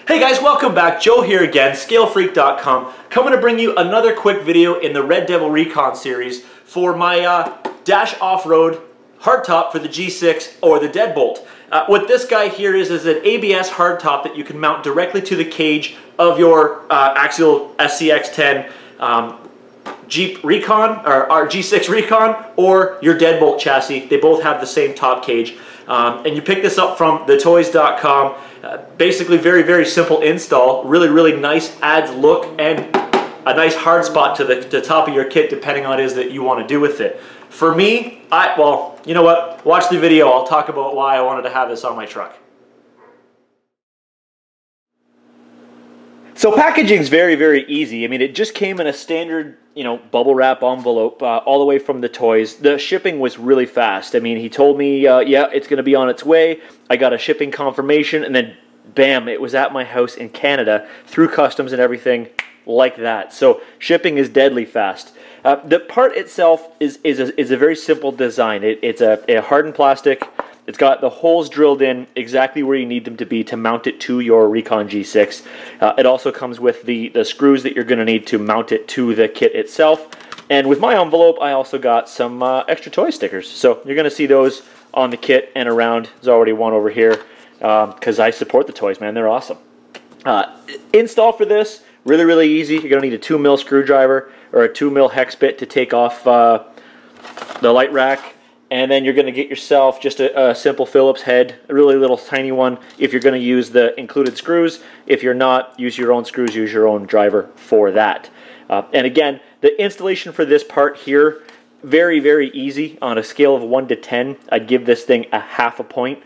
Hey guys, welcome back. Joe here again, ScaleFreak.com, coming to bring you another quick video in the Red Devil Recon series for my dash off-road hardtop for the G6 or the Deadbolt. What this guy here is an ABS hardtop that you can mount directly to the cage of your Axial SCX10 Jeep Recon or G6 Recon or your Deadbolt chassis. They both have the same top cage. And you pick this up from the Toyz.com. Basically very, very simple install. Really nice, adds look and a nice hard spot to the top of your kit depending on what it is that you want to do with it. For me, well, you know what? Watch the video. I'll talk about why I wanted to have this on my truck. So packaging is very easy. I mean, it just came in a standard, bubble wrap envelope all the way from the Toyz. The shipping was really fast. I mean, he told me, yeah, it's going to be on its way. I got a shipping confirmation, and then bam, it was at my house in Canada through customs and everything like that. So shipping is deadly fast. The part itself is a very simple design. It's a hardened plastic. It's got the holes drilled in exactly where you need them to be to mount it to your Recon G6. It also comes with the screws that you're going to need to mount it to the kit itself. And with my envelope, I also got some extra Toyz stickers. So you're going to see those on the kit and around. There's already one over here because I support the Toyz, man. They're awesome. Install for this, really easy. You're going to need a 2mm screwdriver or a 2mm hex bit to take off the light rack. And then you're going to get yourself just a simple Phillips head, a really little tiny one if you're going to use the included screws. If you're not, use your own screws, use your own driver for that. And again, the installation for this part here, very easy. On a scale of 1 to 10, I'd give this thing a ½ point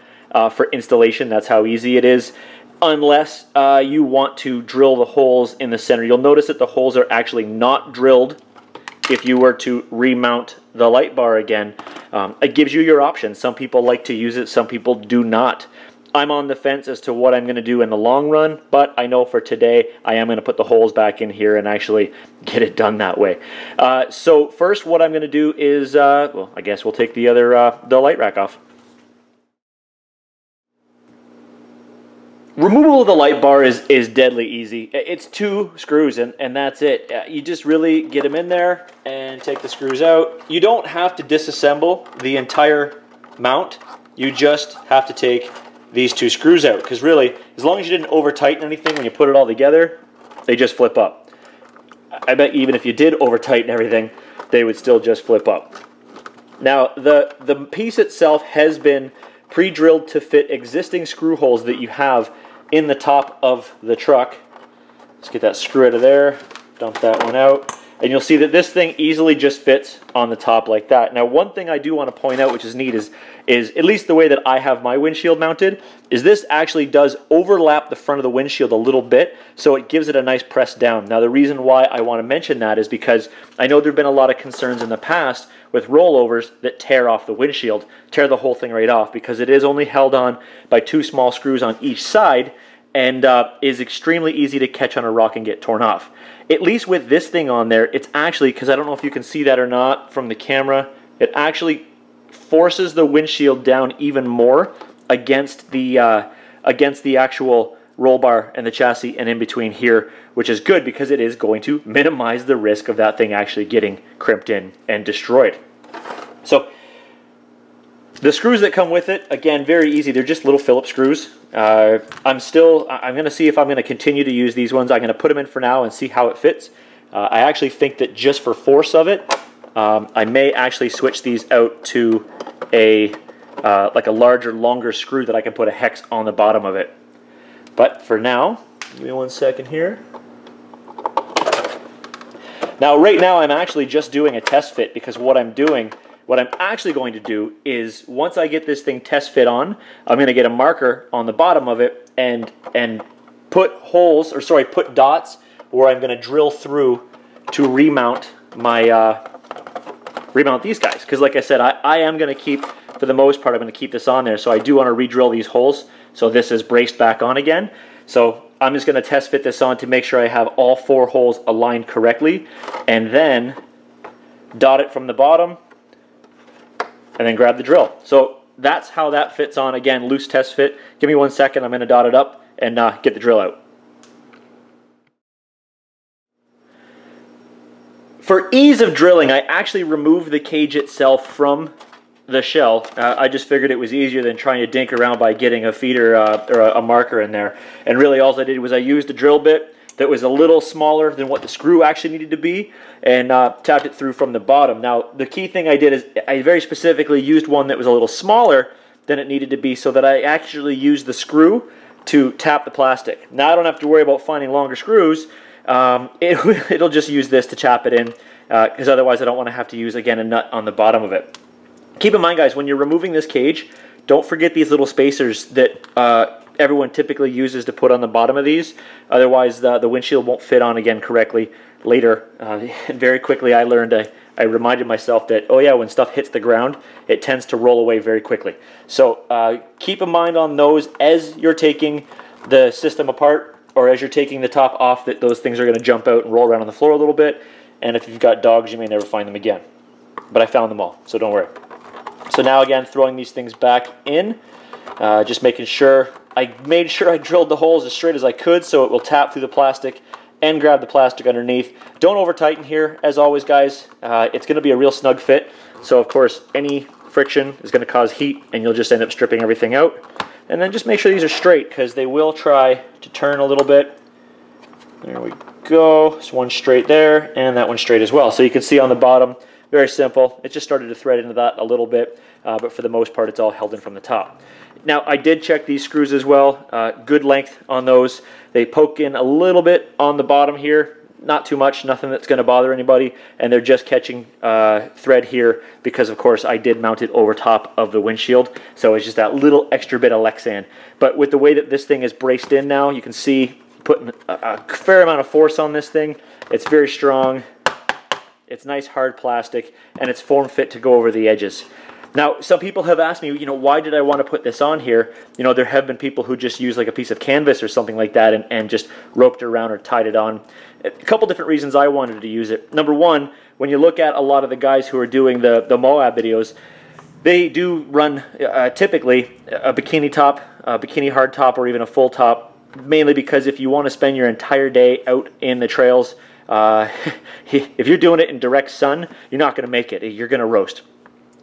for installation. That's how easy it is. Unless you want to drill the holes in the center. You'll notice that the holes are actually not drilled if you were to remount the light bar again. It gives you your options. Some people like to use it, some people do not. I'm on the fence as to what I'm going to do in the long run, but I know for today I am going to put the holes back in here and actually get it done that way. So first what I'm going to do is, well, I guess we'll take the light rack off. Removal of the light bar is deadly easy. It's 2 screws and that's it. You just really get them in there and take the screws out. You don't have to disassemble the entire mount. You just have to take these 2 screws out because really, as long as you didn't over tighten anything when you put it all together, they just flip up. I bet even if you did over tighten everything, they would still just flip up. Now the piece itself has been pre-drilled to fit existing screw holes that you have in the top of the truck. Let's get that screw out of there, dump that one out, and you'll see that this thing easily just fits on the top like that. Now one thing I do want to point out, which is neat, is at least the way that I have my windshield mounted, is this actually does overlap the front of the windshield a little bit, so it gives it a nice press down. Now the reason why I want to mention that is because I know there have been a lot of concerns in the past with rollovers that tear off the windshield, tear the whole thing right off, because it is only held on by 2 small screws on each side and is extremely easy to catch on a rock and get torn off. At least with this thing on there, it's actually, because I don't know if you can see that or not from the camera, it actually forces the windshield down even more against the actual roll bar and the chassis and in between here, which is good because it is going to minimize the risk of that thing actually getting crimped in and destroyed. So the screws that come with it, again, very easy. They're just little Phillips screws. I'm going to see if I'm going to continue to use these ones. I'm going to put them in for now and see how it fits. I actually think that just for force of it, I may actually switch these out to like a larger, longer screw that I can put a hex on the bottom of it. But for now, give me 1 second here. Now, right now, I'm actually just doing a test fit because what I'm actually going to do is once I get this thing test fit on, I'm going to get a marker on the bottom of it and put holes, or sorry, put dots where I'm going to drill through to remount my remount these guys. Because like I said, I am going to keep, for the most part, I'm going to keep this on there. So I do want to re-drill these holes. So this is braced back on again. So I'm just going to test fit this on to make sure I have all 4 holes aligned correctly. And then dot it from the bottom. And then grab the drill. So that's how that fits on. Again, loose test fit. Give me 1 second. I'm going to dot it up and get the drill out. For ease of drilling, I actually removed the cage itself from the shell. I just figured it was easier than trying to dink around by getting a feeder or a marker in there. And really all I did was I used a drill bit that was a little smaller than what the screw actually needed to be, and tapped it through from the bottom. Now, the key thing I did is I very specifically used one that was a little smaller than it needed to be, so that I actually used the screw to tap the plastic. Now I don't have to worry about finding longer screws. It'll just use this to tap it in, because otherwise I don't want to have to use, again, a nut on the bottom of it. Keep in mind, guys, when you're removing this cage, don't forget these little spacers that everyone typically uses to put on the bottom of these. Otherwise, the windshield won't fit on again correctly later. And very quickly I learned, I reminded myself that, oh yeah, when stuff hits the ground, it tends to roll away very quickly. So keep in mind on those as you're taking the system apart, or as you're taking the top off, that those things are going to jump out and roll around on the floor a little bit. And if you've got dogs, you may never find them again. But I found them all, so don't worry. So now again, throwing these things back in, just making sure, I made sure I drilled the holes as straight as I could so it will tap through the plastic and grab the plastic underneath. Don't over tighten here, as always, guys. It's going to be a real snug fit, so of course any friction is going to cause heat and you'll just end up stripping everything out. And then just make sure these are straight, because they will try to turn a little bit. There we go. There's one straight there, and that one straight as well. So you can see on the bottom, very simple. It just started to thread into that a little bit, but for the most part, it's all held in from the top. Now, I did check these screws as well. Good length on those. They poke in a little bit on the bottom here. Not too much, nothing that's going to bother anybody. And they're just catching thread here because, of course, I did mount it over top of the windshield. So it's just that little extra bit of Lexan. But with the way that this thing is braced in now, you can see putting a fair amount of force on this thing. It's very strong. It's nice hard plastic, and it's form fit to go over the edges. Now, some people have asked me, why did I want to put this on here? There have been people who just use like a piece of canvas or something like that and just roped it around or tied it on. A couple different reasons I wanted to use it. Number one, when you look at a lot of the guys who are doing the Moab videos, they do run typically a bikini top, a bikini hard top, or even a full top, mainly because if you want to spend your entire day out in the trails, if you're doing it in direct sun, you're not going to make it. You're going to roast.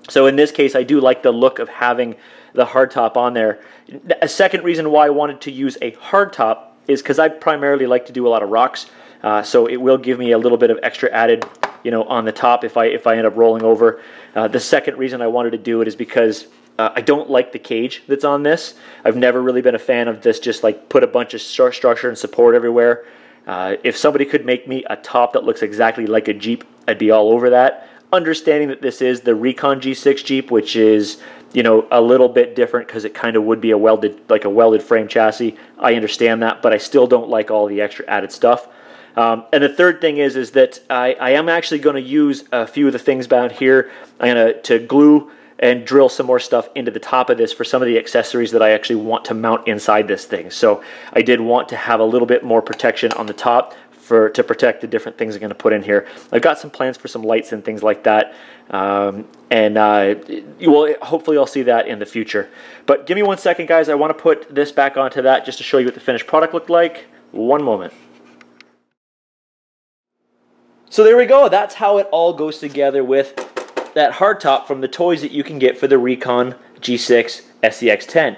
So in this case, I do like the look of having the hardtop on there. A second reason why I wanted to use a hardtop is because I primarily like to do a lot of rocks. So it will give me a little bit of extra added, on the top if I end up rolling over. The second reason I wanted to do it is because I don't like the cage that's on this. I've never really been a fan of this, just like put a bunch of structure and support everywhere. If somebody could make me a top that looks exactly like a Jeep, I'd be all over that. Understanding that this is the Recon G6 Jeep, which is, a little bit different because it kind of would be a welded frame chassis. I understand that, but I still don't like all the extra added stuff. And the third thing is that I am actually going to use a few of the things down here. I'm going to glue and drill some more stuff into the top of this for some of the accessories that I actually want to mount inside this thing. So I did want to have a little bit more protection on the top to protect the different things I'm going to put in here. I've got some plans for some lights and things like that, hopefully I'll see that in the future. But give me 1 second, guys. I want to put this back onto that just to show you what the finished product looked like. One moment. So there we go. That's how it all goes together with that hardtop from the Toyz that you can get for the Recon G6 SCX10.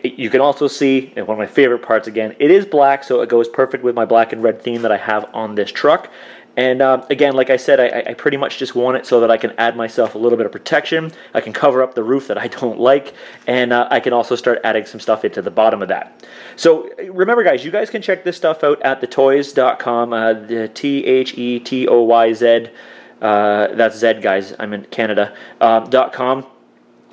You can also see, and one of my favorite parts again, it is black, so it goes perfect with my black and red theme that I have on this truck. And again, like I said, I pretty much just want it so that I can add myself a little bit of protection. I can cover up the roof that I don't like, and I can also start adding some stuff into the bottom of that. So remember, guys, you guys can check this stuff out at thetoyz.com, the THETOYZ, that's Z, guys, I'm in Canada, .com.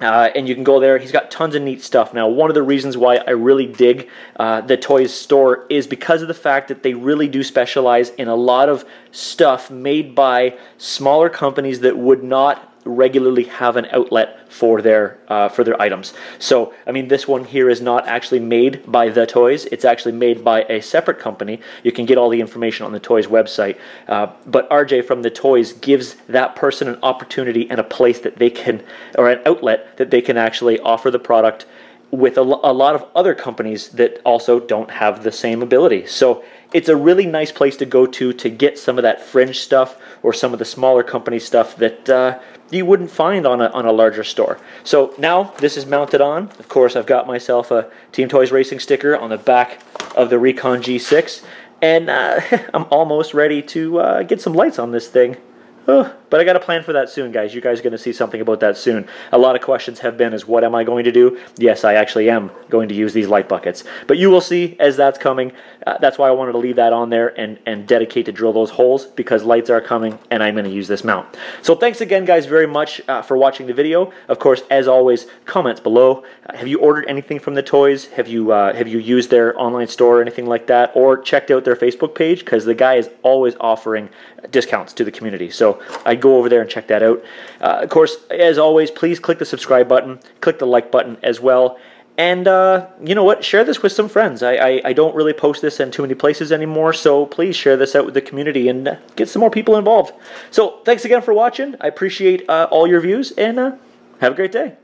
And you can go there. He's got tons of neat stuff. Now, one of the reasons why I really dig the Toyz store is because of the fact that they really do specialize in a lot of stuff made by smaller companies that would not regularly have an outlet for their items. So, I mean, this one here is not actually made by the Toyz. It's actually made by a separate company. You can get all the information on the Toyz website. But RJ from the Toyz gives that person an opportunity and a place that they can, or an outlet that they can actually offer the product with a lot of other companies that also don't have the same ability. So it's a really nice place to go to get some of that fringe stuff or some of the smaller company stuff that you wouldn't find on a larger store. So now this is mounted on. Of course, I've got myself a Team Toyz Racing sticker on the back of the Recon G6, and I'm almost ready to get some lights on this thing. But I got a plan for that soon, guys. You guys are going to see something about that soon. A lot of questions have been, is what am I going to do? Yes, I actually am going to use these light buckets. But you will see as that's coming. That's why I wanted to leave that on there and dedicate to drill those holes, because lights are coming and I'm going to use this mount. So thanks again, guys, very much for watching the video. Of course, as always, comments below. Have you ordered anything from the Toyz? Have you used their online store or anything like that? Or checked out their Facebook page? Because the guy is always offering discounts to the community. So I go over there and check that out. Of course, as always, please click the subscribe button, click the like button as well, and you know what, share this with some friends. I don't really post this in too many places anymore, so please share this out with the community and get some more people involved. So thanks again for watching. I appreciate all your views, and have a great day.